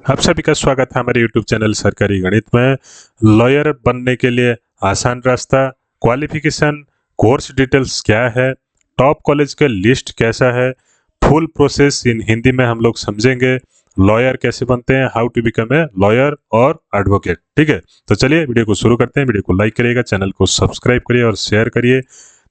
आप सभी का स्वागत है हमारे YouTube चैनल सरकारी गणित में। लॉयर बनने के लिए आसान रास्ता, क्वालिफिकेशन, कोर्स डिटेल्स क्या है, टॉप कॉलेज का लिस्ट कैसा है, फुल प्रोसेस इन हिंदी में हम लोग समझेंगे। लॉयर कैसे बनते हैं, how to become a lawyer और एडवोकेट। ठीक है, तो चलिए वीडियो को शुरू करते हैं। वीडियो को लाइक करिएगा, चैनल को सब्सक्राइब करिए और शेयर करिए।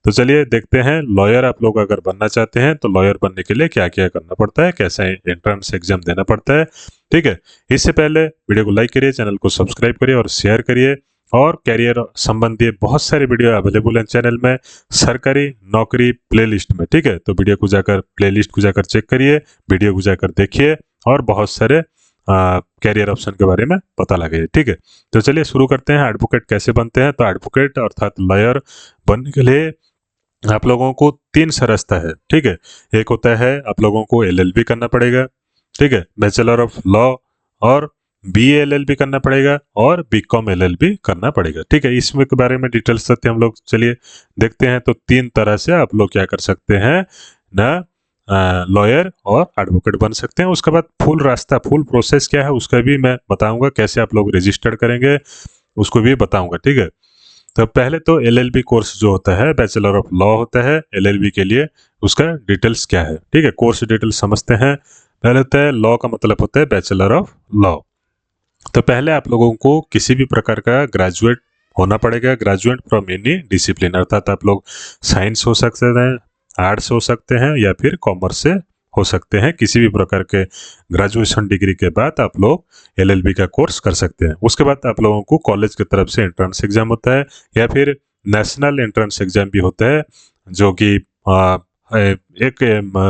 तो चलिए देखते हैं, लॉयर आप लोग अगर बनना चाहते हैं तो लॉयर बनने के लिए क्या क्या करना पड़ता है, कैसा एंट्रेंस एग्जाम देना पड़ता है। ठीक है, इससे पहले वीडियो को लाइक करिए, चैनल को सब्सक्राइब करिए और शेयर करिए। और कैरियर संबंधी बहुत सारे वीडियो अवेलेबल हैं चैनल में, सरकारी नौकरी प्लेलिस्ट में। ठीक है, तो वीडियो को जाकर प्लेलिस्ट को जाकर चेक करिए, वीडियो को जाकर देखिए और बहुत सारे कैरियर ऑप्शन के बारे में पता लगे। ठीक है, तो चलिए शुरू करते हैं। एडवोकेट कैसे बनते हैं, तो एडवोकेट अर्थात लॉयर बनने के लिए आप लोगों को 3 सा रास्ता है। ठीक है, एक होता है आप लोगों को LLB करना पड़ेगा। ठीक है, बैचलर ऑफ लॉ, और BA LLB करना पड़ेगा और BCom LLB करना पड़ेगा। ठीक है, इसमें के बारे में डिटेल्स देते हैं हम लोग, चलिए देखते हैं। तो 3 तरह से आप लोग क्या कर सकते हैं ना, लॉयर और एडवोकेट बन सकते हैं। उसके बाद फुल रास्ता, फुल प्रोसेस क्या है उसका भी मैं बताऊंगा, कैसे आप लोग रजिस्टर्ड करेंगे उसको भी बताऊंगा। ठीक है, तो पहले तो LLB कोर्स जो होता है, बैचलर ऑफ लॉ होता है, LLB के लिए उसका डिटेल्स क्या है। ठीक है, कोर्स डिटेल्स समझते हैं। पहले होता है लॉ का मतलब होता है बैचलर ऑफ लॉ। तो पहले आप लोगों को किसी भी प्रकार का ग्रेजुएट होना पड़ेगा, ग्रेजुएट फ्रॉम एनी डिसिप्लिन, अर्थात आप लोग साइंस हो सकते हैं, आर्ट्स हो सकते हैं या फिर कॉमर्स से हो सकते हैं। किसी भी प्रकार के ग्रेजुएशन डिग्री के बाद आप लोग LLB का कोर्स कर सकते हैं। उसके बाद आप लोगों को कॉलेज की तरफ से एंट्रेंस एग्जाम होता है या फिर नेशनल एंट्रेंस एग्जाम भी होता है, जो कि एक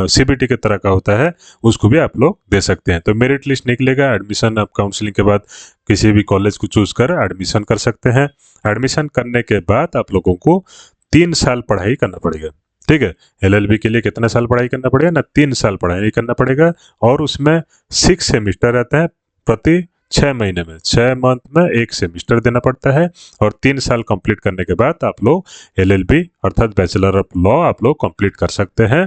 CBT के तरह का होता है, उसको भी आप लोग दे सकते हैं। तो मेरिट लिस्ट निकलेगा, एडमिशन आप काउंसलिंग के बाद किसी भी कॉलेज को चूज कर एडमिशन कर सकते हैं। एडमिशन करने के बाद आप लोगों को 3 साल पढ़ाई करना पड़ेगा। ठीक है, LLB के लिए कितना साल पढ़ाई करना पड़ेगा ना, 3 साल पढ़ाई करना पड़ेगा। और उसमें 6 सेमिस्टर रहता है, प्रति 6 महीने में, 6 मंथ में 1 सेमिस्टर देना पड़ता है। और 3 साल कंप्लीट करने के बाद आप लोग LLB अर्थात बैचलर ऑफ लॉ आप लोग कंप्लीट कर सकते हैं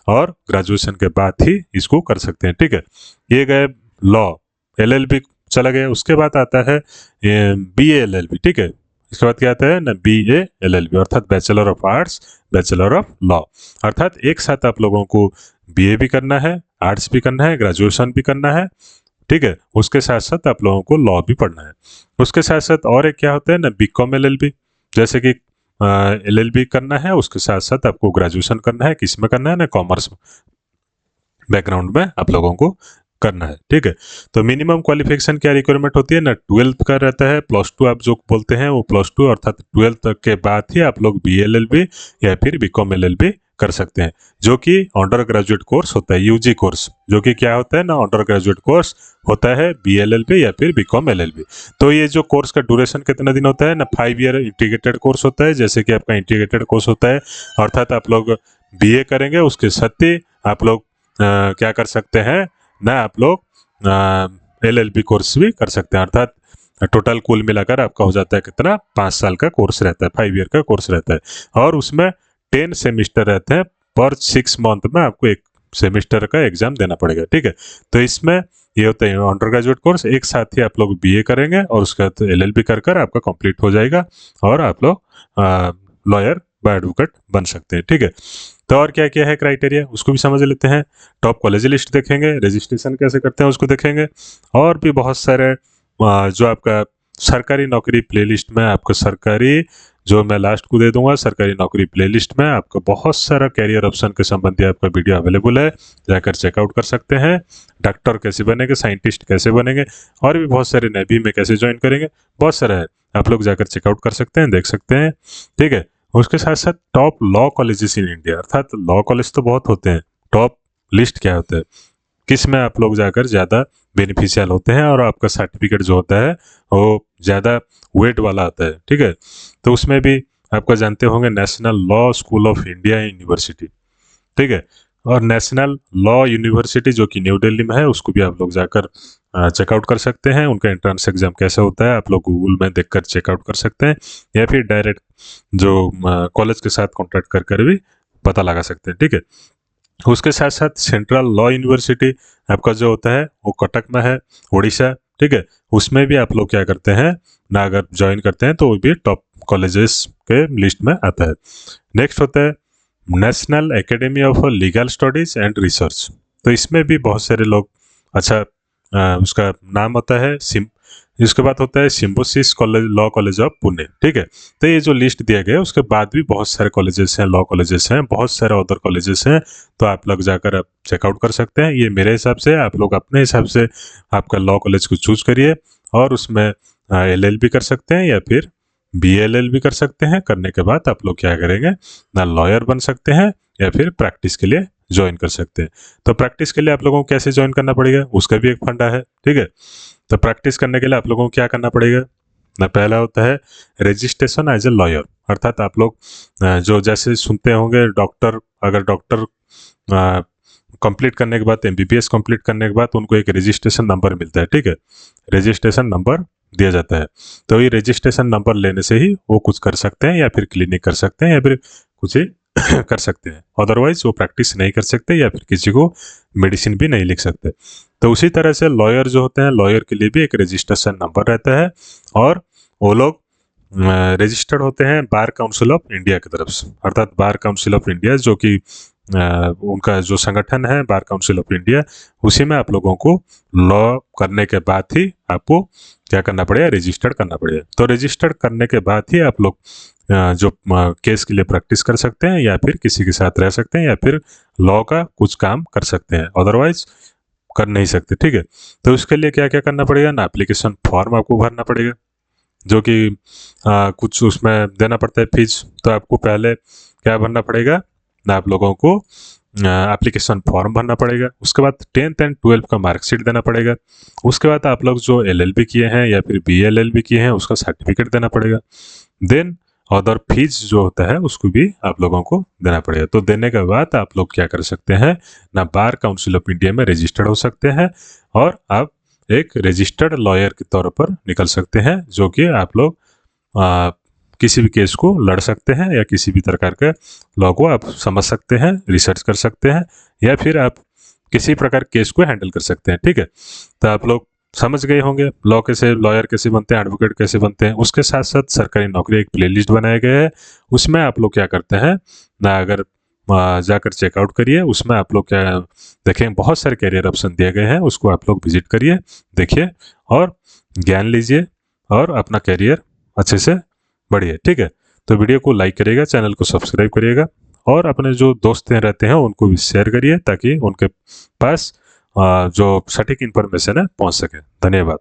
और ग्रेजुएशन के बाद ही इसको कर सकते हैं। ठीक है, ये गए लॉ, LLB चला गया। उसके बाद आता है BA LLB। ठीक है, इसके बाद क्या आता है ना, BA LLB अर्थात bachelor of arts, bachelor of law. अर्थात एक साथ आप लोगों को BA भी करना है, आर्ट्स भी करना है, ग्रेजुएशन भी करना है। ठीक है, उसके साथ साथ आप लोगों को लॉ भी पढ़ना है। उसके साथ साथ और एक क्या होता है ना, BCom LLB, जैसे कि LLB करना है, उसके साथ साथ आपको ग्रेजुएशन करना है। किस में करना है ना, कॉमर्स बैकग्राउंड में आप लोगों को करना है। ठीक है, तो मिनिमम क्वालिफिकेशन क्या रिक्वायरमेंट होती है ना, 12th का रहता है, +2 आप जो बोलते हैं वो +2 अर्थात 12th तक के बाद ही आप लोग BA LLB या फिर BCom LLB कर सकते हैं, जो कि अंडर ग्रेजुएट कोर्स होता है, UG कोर्स, जो कि क्या होता है ना, अंडर ग्रेजुएट कोर्स होता है BA LLB या फिर BCom LLB। तो ये जो कोर्स का ड्यूरेशन कितना दिन होता है ना, 5 ईयर इंटीग्रेटेड कोर्स होता है। जैसे कि आपका इंटीग्रेटेड कोर्स होता है, अर्थात आप लोग BA करेंगे, उसके साथ ही आप लोग क्या कर सकते हैं ना, आप लोग LLB कोर्स भी कर सकते हैं। अर्थात टोटल कुल मिलाकर आपका हो जाता है कितना, 5 साल का कोर्स रहता है, 5 ईयर का कोर्स रहता है। और उसमें 10 सेमिस्टर रहते हैं, पर 6 मंथ में आपको एक सेमिस्टर का एग्जाम देना पड़ेगा। ठीक है, तो इसमें ये होता है अंडर ग्रेजुएट कोर्स, एक साथ ही आप लोग BA करेंगे और उसके बाद LLB कर आपका कंप्लीट हो जाएगा और आप लोग लॉयर व एडवोकेट बन सकते हैं। ठीक है, तो और क्या क्या है क्राइटेरिया उसको भी समझ लेते हैं। टॉप कॉलेज लिस्ट देखेंगे, रजिस्ट्रेशन कैसे करते हैं उसको देखेंगे, और भी बहुत सारे जो आपका सरकारी नौकरी प्लेलिस्ट में, आपको सरकारी जो मैं लास्ट को दे दूंगा, सरकारी नौकरी प्लेलिस्ट में आपको बहुत सारा कैरियर ऑप्शन के संबंधी आपका वीडियो अवेलेबल है, जाकर चेकआउट कर सकते हैं। डॉक्टर कैसे बनेंगे, साइंटिस्ट कैसे बनेंगे, और भी बहुत सारे, नेवी में कैसे ज्वाइन करेंगे, बहुत सारा है, आप लोग जाकर चेकआउट कर सकते हैं, देख सकते हैं। ठीक है, उसके साथ साथ top law colleges in India, अर्थात लॉ कॉलेज तो बहुत होते हैं, टॉप लिस्ट क्या होता है, किस में आप लोग जाकर ज़्यादा बेनिफिशियल होते हैं और आपका सर्टिफिकेट जो होता है वो ज़्यादा वेट वाला आता है। ठीक है, तो उसमें भी आपका जानते होंगे national law school of India university. ठीक है, और नेशनल लॉ यूनिवर्सिटी जो कि न्यू दिल्ली में है, उसको भी आप लोग जाकर चेकआउट कर सकते हैं। उनका एंट्रेंस एग्जाम कैसा होता है आप लोग गूगल में देखकर चेकआउट कर सकते हैं, या फिर डायरेक्ट जो कॉलेज के साथ कॉन्टैक्ट कर भी पता लगा सकते हैं। ठीक है, उसके साथ साथ सेंट्रल लॉ यूनिवर्सिटी आपका जो होता है वो कटक में है, उड़ीसा, ठीक है। उसमें भी आप लोग क्या करते हैं ना, अगर ज्वाइन करते हैं तो वो भी टॉप कॉलेजेस के लिस्ट में आता है। नेक्स्ट होता है national academy of legal studies and research. तो इसमें भी बहुत सारे लोग अच्छा उसका नाम होता है इसके बाद होता है Symbiosis college, law college of Pune, ठीक है। तो ये जो लिस्ट दिया गया है उसके बाद भी बहुत सारे कॉलेजेस हैं, लॉ कॉलेजेस हैं, बहुत सारे अदर कॉलेजेस हैं। तो आप लोग जाकर आप चेकआउट कर सकते हैं। ये मेरे हिसाब से आप लोग अपने हिसाब से आपका लॉ कॉलेज को चूज करिए और उसमें LLB कर सकते हैं या फिर BLL भी कर सकते हैं। करने के बाद आप लोग क्या करेंगे ना, लॉयर बन सकते हैं या फिर प्रैक्टिस के लिए ज्वाइन कर सकते हैं। तो प्रैक्टिस के लिए आप लोगों को कैसे ज्वाइन करना पड़ेगा उसका भी एक फंडा है, ठीक है। तो प्रैक्टिस करने के लिए आप लोगों को क्या करना पड़ेगा ना, पहला होता है रजिस्ट्रेशन एज ए लॉयर। अर्थात आप लोग जो जैसे सुनते होंगे डॉक्टर, अगर डॉक्टर कंप्लीट करने के बाद, MBBS कंप्लीट करने के बाद उनको एक रजिस्ट्रेशन नंबर मिलता है, ठीक है। रजिस्ट्रेशन नंबर दिया जाता है। तो ये रजिस्ट्रेशन नंबर लेने से ही वो कुछ कर सकते हैं या फिर क्लिनिक कर सकते हैं या फिर कुछ ही कर सकते हैं। अदरवाइज वो प्रैक्टिस नहीं कर सकते या फिर किसी को मेडिसिन भी नहीं लिख सकते। तो उसी तरह से लॉयर जो होते हैं, लॉयर के लिए भी एक रजिस्ट्रेशन नंबर रहता है और वो लोग रजिस्टर्ड होते हैं बार काउंसिल ऑफ इंडिया की तरफ से। अर्थात बार काउंसिल ऑफ इंडिया जो कि उनका जो संगठन है बार काउंसिल ऑफ इंडिया, उसी में आप लोगों को लॉ करने के बाद ही आपको क्या करना पड़ेगा, रजिस्टर्ड करना पड़ेगा। तो रजिस्टर्ड करने के बाद ही आप लोग जो केस के लिए प्रैक्टिस कर सकते हैं या फिर किसी के साथ रह सकते हैं या फिर लॉ का कुछ काम कर सकते हैं, अदरवाइज कर नहीं सकते, ठीक है। तो उसके लिए क्या क्या करना पड़ेगा ना, एप्लीकेशन फॉर्म आपको भरना पड़ेगा जो कि कुछ उसमें देना पड़ता है फीस। तो आपको पहले क्या भरना पड़ेगा ना, आप लोगों को एप्लीकेशन फॉर्म भरना पड़ेगा। उसके बाद 10th एंड 12th का मार्कशीट देना पड़ेगा। उसके बाद आप लोग जो LLB किए हैं या फिर BLL भी किए हैं उसका सर्टिफिकेट देना पड़ेगा। देन अदर फीस जो होता है उसको भी आप लोगों को देना पड़ेगा। तो देने के बाद आप लोग क्या कर सकते हैं ना, बार काउंसिल ऑफ इंडिया में रजिस्टर्ड हो सकते हैं और आप एक रजिस्टर्ड लॉयर के तौर पर निकल सकते हैं, जो कि आप लोग किसी भी केस को लड़ सकते हैं या किसी भी प्रकार के लॉ को आप समझ सकते हैं, रिसर्च कर सकते हैं या फिर आप किसी प्रकार केस को हैंडल कर सकते हैं, ठीक है। तो आप लोग समझ गए होंगे लॉ कैसे, लॉयर कैसे बनते हैं, एडवोकेट कैसे बनते हैं। उसके साथ साथ सरकारी नौकरी एक प्लेलिस्ट बनाया गया है, उसमें आप लोग क्या करते हैं ना, अगर जाकर चेकआउट करिए, उसमें आप लोग क्या देखें, बहुत सारे कैरियर ऑप्शन दिए गए हैं, उसको आप लोग विजिट करिए, देखिए और ज्ञान लीजिए और अपना कैरियर अच्छे से बढ़िए, ठीक है। तो वीडियो को लाइक करिएगा, चैनल को सब्सक्राइब करिएगा और अपने जो दोस्त रहते हैं उनको भी शेयर करिए ताकि उनके पास जो सटीक इन्फॉर्मेशन है पहुंच सके। धन्यवाद।